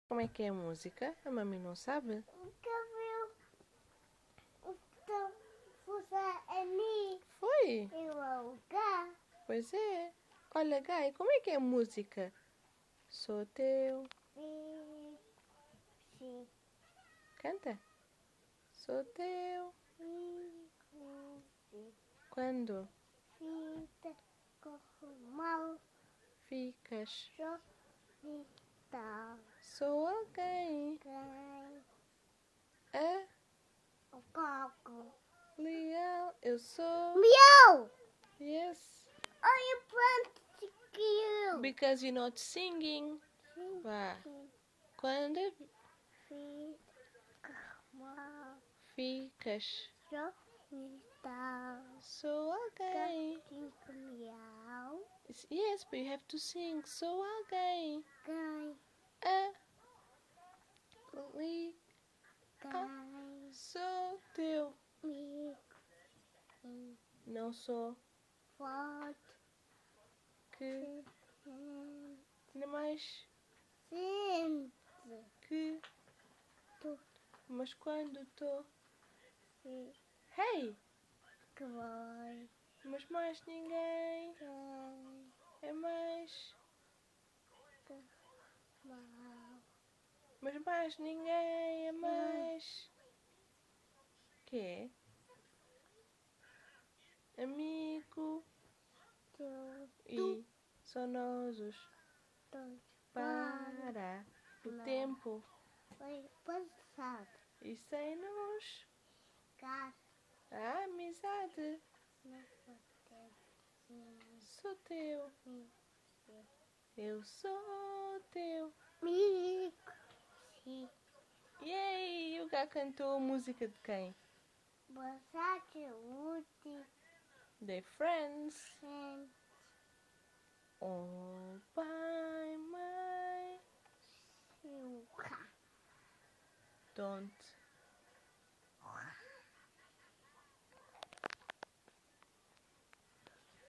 Como é que é a música? A mami não sabe? Nunca viu o fuça a mim. Foi? Eu ao lugar. Pois é. Olha, Gai, como é que é a música? Sou teu. Sim. Canta. Sou teu. Quando Fita corro mal. ficas. Só vital. Sou alguém. Cai A o coco. leal. Eu sou. Miau! Yes. Olha pronto, chiquinho. Because you're not singing. Vá. Quando Fica mal. ficas. Só vital. Sou alguém. Cinco miau. Yes, but you have to sing. Sou alguém. Cai. A li. Cai. Sou teu. Me. Não sou Forte. que. Nem mais Sim. que. Tu. Mas quando tô. Sim. Hey! Que vai. Mas mais ninguém. Cai. É mais. Mal. Mas mais ninguém. É mais. Que é? Amigo. Tu. E só nós os. Dois. Para o Não. tempo. Foi passado. E sem nos. Casa. A amizade. Não pode. Sou teu. Eu sou teu. Mico. Sim. E aí, o Gá cantou a música de quem? Bossate útil. The Friends. Sem. All by my. Silca. Don't